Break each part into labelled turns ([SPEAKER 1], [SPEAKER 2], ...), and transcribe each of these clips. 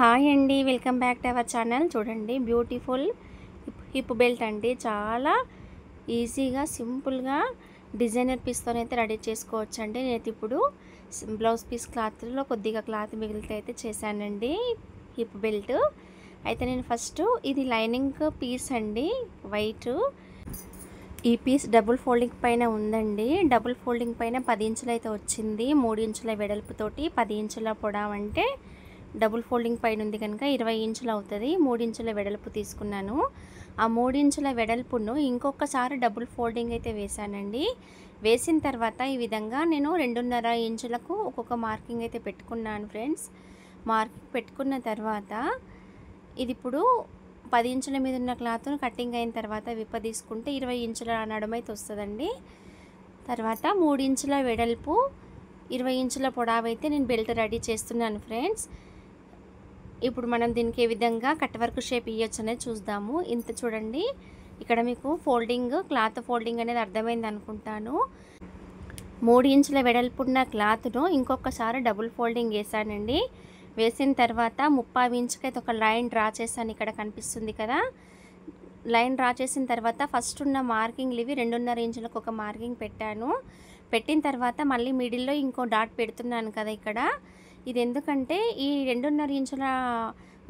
[SPEAKER 1] Hi అండి, welcome back to our channel. చూడండి, beautiful hip belt అండి. చాలా ఈజీగా సింపుల్గా డిజైనర్ పీస్తోనైతే రెడీ చేసుకోవచ్చు అండి. నేనైతే ఇప్పుడు బ్లౌజ్ పీస్ క్లాత్లో కొద్దిగా క్లాత్ మిగిలితే అయితే చేశానండి హిప్ బెల్ట్. అయితే నేను ఫస్ట్ ఇది లైనింగ్ పీస్ అండి, వైట్. ఈ పీస్ డబుల్ ఫోల్డింగ్ పైన ఉందండి. డబుల్ ఫోల్డింగ్ పైన 10 ఇంచులు అయితే వచ్చింది. 3 ఇంచుల వెడల్పుతోటి 10 ఇంచుల పొడవు అంటే డబుల్ ఫోల్డింగ్ పైన ఉంది కనుక 20 ఇంచులు అవుతుంది. 3 ఇంచుల వెడల్పు తీసుకున్నాను. ఆ 3 ఇంచుల వెడల్పును ఇంకొకసారి డబుల్ ఫోల్డింగ్ అయితే వేసానండి. వేసిన తర్వాత ఈ విధంగా నేను 2.5 ఇంచులకు ఒక్కొక్క మార్కింగ్ అయితే పెట్టుకున్నాను ఫ్రెండ్స్. మార్కింగ్ పెట్టుకున్న తర్వాత ఇది ఇప్పుడు 10 ఇంచుల మీద ఉన్న క్లాత్ను కటింగ్ అయిన తర్వాత విప్ప తీసుకుంటే 20 ఇంచుల నడుమైతే వస్తుందండి. తర్వాత 3 ఇంచుల వెడల్పు 20 ఇంచుల పొడవు అయితే నేను బెల్ట్ రెడీ చేస్తున్నాను ఫ్రెండ్స్. ఇప్పుడు మనం దీనికి ఏ విధంగా కట్ వర్క్ షేప్ ఇవ్వచ్చు అనేది చూద్దాము. ఇంత చూడండి, ఇక్కడ మీకు ఫోల్డింగ్ క్లాత్ ఫోల్డింగ్ అనేది అర్థమైంది అనుకుంటాను. 3 ఇంచుల వెడల్పున్న క్లాత్ను ఇంకొకసారి డబుల్ ఫోల్డింగ్ వేసానండి. వేసిన తర్వాత 30 ఇంచుకి అయితే ఒక లైన్ డ్రా చేశాను. ఇక్కడ కనిపిస్తుంది కదా, లైన్ డ్రా చేసిన తర్వాత ఫస్ట్ ఉన్న మార్కింగ్లు ఇవి 2.5 ఇంచులకు ఒక మార్కింగ్ పెట్టాను. పెట్టిన తర్వాత మళ్ళీ మిడిల్లో ఇంకో డాట్ పెడుతున్నాను కదా ఇక్కడ. ఇది ఎందుకంటే ఈ 2.5 ఇంచుల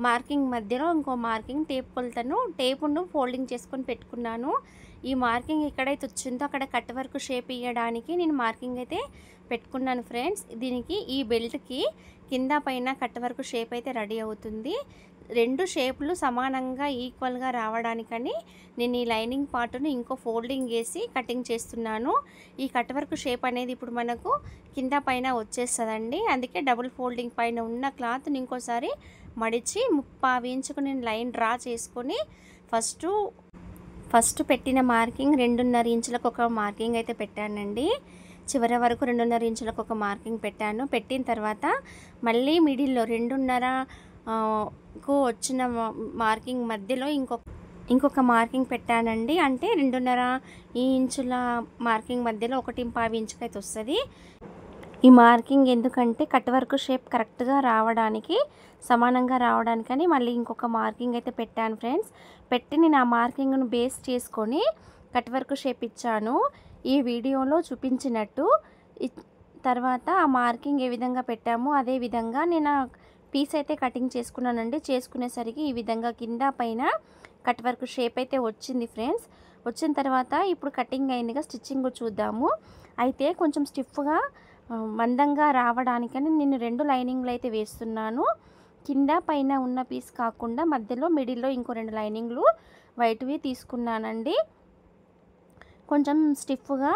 [SPEAKER 1] మార్కింగ్ మధ్యలో ఇంకో మార్కింగ్ టేపును ఫోల్డింగ్ చేసుకొని పెట్టుకున్నాను. ఈ మార్కింగ్ ఎక్కడైతే వచ్చిందో అక్కడ కట్ వర్క్ షేప్ ఇవ్వడానికి నేను మార్కింగ్ అయితే పెట్టుకున్నాను ఫ్రెండ్స్. దీనికి ఈ బెల్ట్కి కింద పైన కట్ వర్క్ షేప్ అయితే రెడీ అవుతుంది. 2 షేపులు సమానంగా ఈక్వల్గా రావడానికని నేను ఈ లైనింగ్ పార్ట్ను ఇంకో ఫోల్డింగ్ వేసి కటింగ్ చేస్తున్నాను. ఈ కట్ వర్క్ షేప్ అనేది ఇప్పుడు మనకు కింద పైన వచ్చేస్తుందండి. అందుకే డబుల్ ఫోల్డింగ్ పైన ఉన్న క్లాత్ని ఇంకోసారి మడిచి 30 ఇంచుకు నేను లైన్ డ్రా చేసుకొని ఫస్ట్ పెట్టిన మార్కింగ్ 2.5 ఇంచులకు ఒక మార్కింగ్ అయితే పెట్టానండి. చివరి వరకు 2.5 ఇంచులకు ఒక మార్కింగ్ పెట్టాను. పెట్టిన తర్వాత మళ్ళీ మిడిల్లో 2.5కు వచ్చిన మార్కింగ్ మధ్యలో ఇంకొక మార్కింగ్ పెట్టానండి. అంటే 2.5 ఇంచుల మార్కింగ్ మధ్యలో 1.5 ఇంచుకి అయితే వస్తుంది. ఈ మార్కింగ్ ఎందుకంటే కట్ వర్క్ షేప్ కరెక్ట్గా రావడానికి, సమానంగా రావడానికని మళ్ళీ ఇంకొక మార్కింగ్ అయితే పెట్టాను ఫ్రెండ్స్. పెట్టి నేను ఆ మార్కింగ్ను బేస్ చేసుకొని కట్ వర్క్ షేప్ ఇచ్చాను ఈ వీడియోలో చూపించినట్టు. తర్వాత ఆ మార్కింగ్ ఏ విధంగా పెట్టామో అదే విధంగా నేను పీస్ అయితే కటింగ్ చేసుకున్నానండి. చేసుకునేసరికి ఈ విధంగా కింద పైన కట్ వర్క్ షేప్ అయితే వచ్చింది ఫ్రెండ్స్. వచ్చిన తర్వాత ఇప్పుడు కటింగ్ అయిందిగా, స్టిచ్చింగ్ చూద్దాము. అయితే కొంచెం స్టిఫ్గా మందంగా రావడానికని నేను 2 లైనింగ్లు అయితే వేస్తున్నాను. కింద పైన ఉన్న పీస్ కాకుండా మధ్యలో మిడిల్లో ఇంకో 2 లైనింగ్లు వైట్వి తీసుకున్నానండి. కొంచెం స్టిఫ్గా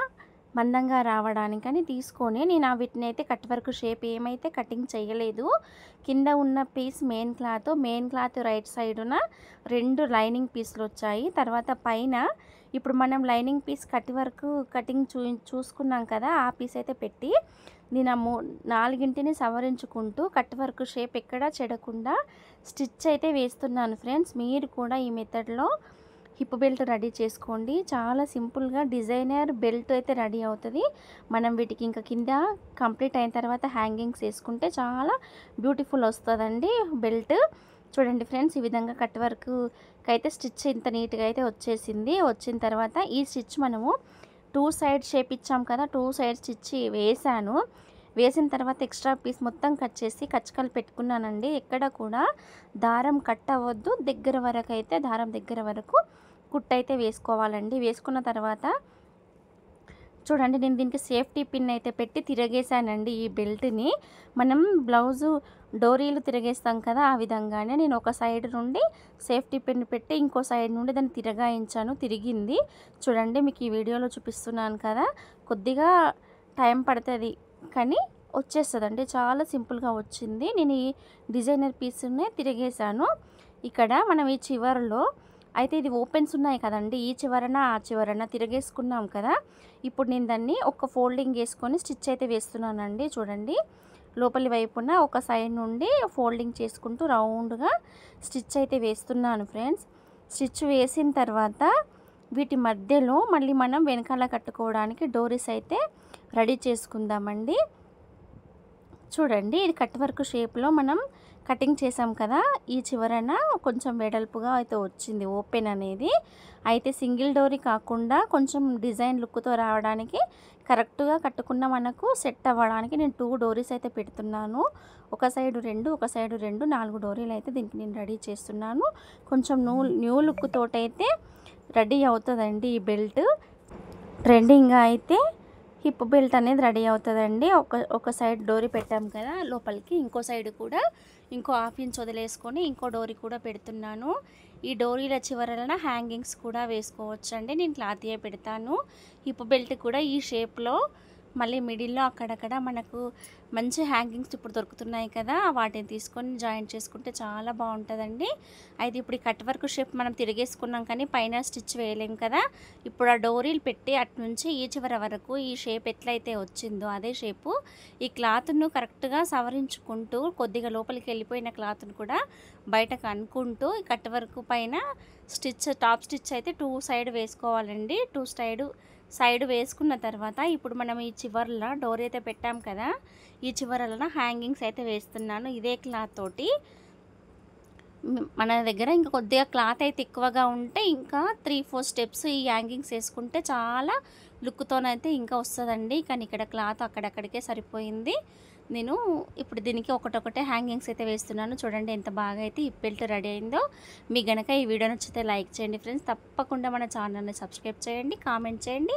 [SPEAKER 1] మందంగా రావడానికని తీసుకొని నేను వీటిని అయితే కట్ వర్క్ షేప్ ఏమైతే కటింగ్ చేయలేదు. కింద ఉన్న పీస్ మెయిన్ క్లాత్ రైట్ సైడున 2 లైనింగ్ పీసులు వచ్చాయి. తర్వాత పైన ఇప్పుడు మనం లైనింగ్ పీస్ కటింగ్ చూసుకున్నాం కదా, ఆ పీస్ అయితే పెట్టి నేను 4ని సవరించుకుంటూ కట్ వర్క్ షేప్ ఎక్కడా చెడకుండా స్టిచ్ అయితే వేస్తున్నాను ఫ్రెండ్స్. మీరు కూడా ఈ మెథడ్లో హిప్ బెల్ట్ రెడీ చేసుకోండి. చాలా సింపుల్గా డిజైనర్ బెల్ట్ అయితే రెడీ అవుతుంది. మనం వీటికి ఇంకా కింద కంప్లీట్ అయిన తర్వాత హ్యాంగింగ్స్ వేసుకుంటే చాలా బ్యూటిఫుల్ వస్తుందండి బెల్ట్. చూడండి ఫ్రెండ్స్, ఈ విధంగా కట్ వర్క్ అయితే స్టిచ్ ఇంత నీట్గా అయితే వచ్చేసింది. వచ్చిన తర్వాత ఈ స్టిచ్ మనము 2 సైడ్ షేప్ ఇచ్చాం కదా, 2 సైడ్ స్టిచ్ వేసాను. వేసిన తర్వాత ఎక్స్ట్రా పీస్ మొత్తం కట్ చేసి కచ్చకలు పెట్టుకున్నానండి. ఎక్కడ కూడా దారం కట్ అవ్వద్దు. దారం దగ్గర వరకు కుట్ అయితే వేసుకోవాలండి. వేసుకున్న తర్వాత చూడండి, నేను దీనికి సేఫ్టీ పిన్ అయితే పెట్టి తిరగేసానండి. ఈ బెల్ట్ని మనం బ్లౌజు డోరీలు తిరగేస్తాం కదా, ఆ విధంగానే నేను ఒక సైడ్ నుండి సేఫ్టీ పిన్ పెట్టి ఇంకో సైడ్ నుండి దాన్ని తిరగాయించాను. తిరిగింది చూడండి, మీకు ఈ వీడియోలో చూపిస్తున్నాను కదా. కొద్దిగా టైం పడుతుంది కానీ వచ్చేస్తుందండి. చాలా సింపుల్గా వచ్చింది. నేను ఈ డిజైనర్ పీస్నే తిరిగేసాను. ఇక్కడ మనం ఈ చివరిలో అయితే ఇది ఓపెన్స్ ఉన్నాయి కదండి, ఈ చివరన ఆ చివరన తిరిగేసుకున్నాం కదా. ఇప్పుడు నేను దాన్ని ఒక ఫోల్డింగ్ వేసుకొని స్టిచ్ అయితే వేస్తున్నానండి. చూడండి, లోపలి వైపున ఒక సైడ్ నుండి ఫోల్డింగ్ చేసుకుంటూ రౌండ్గా స్టిచ్ అయితే వేస్తున్నాను ఫ్రెండ్స్. స్టిచ్ వేసిన తర్వాత వీటి మధ్యలో మళ్ళీ మనం వెనకాల కట్టుకోవడానికి డోరీస్ అయితే రెడీ చేసుకుందామండి. చూడండి, ఇది కట్ వర్క్ షేప్లో మనం కటింగ్ చేసాం కదా, ఈ చివరన కొంచెం వెడల్పుగా అయితే వచ్చింది ఓపెన్ అనేది. అయితే సింగిల్ డోరీ కాకుండా కొంచెం డిజైన్ లుక్తో రావడానికి కరెక్ట్గా కట్టుకున్న మనకు సెట్ అవ్వడానికి నేను 2 డోరీస్ అయితే పెడుతున్నాను. ఒక సైడు 2, ఒక సైడు 2, 4 డోరీలు అయితే దీనికి నేను రెడీ చేస్తున్నాను. కొంచెం న్యూ లుక్ తోటైతే రెడీ అవుతుందండి ఈ బెల్ట్. ట్రెండింగ్గా అయితే హిప్ బెల్ట్ అనేది రెడీ అవుతుందండి. ఒక సైడ్ డోరీ పెట్టాం కదా లోపలికి, ఇంకో సైడ్ కూడా ఇంకో 1/2 ఇంచ్ వదిలేసుకొని ఇంకో డోరీ కూడా పెడుతున్నాను. ఈ డోరీల చివరన హ్యాంగింగ్స్ కూడా వేసుకోవచ్చండి. నేను క్లాత్యే పెడతాను. హిప్ బెల్ట్ కూడా ఈ షేప్లో మళ్ళీ మిడిల్లో అక్కడక్కడ మనకు మంచి హ్యాంగింగ్స్ ఇప్పుడు దొరుకుతున్నాయి కదా, వాటిని తీసుకొని జాయింట్ చేసుకుంటే చాలా బాగుంటుందండి. అయితే ఇప్పుడు ఈ కట్ వర్క్ షేప్ మనం తిరిగేసుకున్నాం కానీ పైన స్టిచ్ వేయలేం కదా. ఇప్పుడు ఆ డోరీలు పెట్టి అటు నుంచి ఈ చివర వరకు ఈ షేప్ ఎట్లయితే వచ్చిందో అదే షేపు ఈ క్లాత్ను కరెక్ట్గా సవరించుకుంటూ కొద్దిగా లోపలికి వెళ్ళిపోయిన క్లాత్ను కూడా బయటకు అనుకుంటూ ఈ కట్ వర్క్ పైన స్టిచ్ టాప్ స్టిచ్ అయితే 2 సైడ్ వేసుకోవాలండి. 2 సైడ్ వేసుకున్న తర్వాత ఇప్పుడు మనం ఈ చివర్ల డోర్ అయితే పెట్టాం కదా, ఈ చివరలన హ్యాంగింగ్స్ అయితే వేస్తున్నాను ఇదే క్లాత్ తోటి. మన దగ్గర ఇంకా కొద్దిగా క్లాత్ అయితే ఎక్కువగా ఉంటే ఇంకా 3-4 స్టెప్స్ ఈ హ్యాంగింగ్స్ వేసుకుంటే చాలా లుక్తోనైతే ఇంకా వస్తుందండి. కానీ ఇక్కడ క్లాత్ అక్కడక్కడికే సరిపోయింది. నేను ఇప్పుడు దీనికి ఒకటొకటే హ్యాంగింగ్స్ అయితే వేస్తున్నాను. చూడండి ఎంత బాగా అయితే హిప్ బెల్ట్ రెడీ అయిందో. మీకు గనక ఈ వీడియో నచ్చితే లైక్ చేయండి ఫ్రెండ్స్. తప్పకుండా మన ఛానల్ని సబ్స్క్రైబ్ చేయండి, కామెంట్ చేయండి.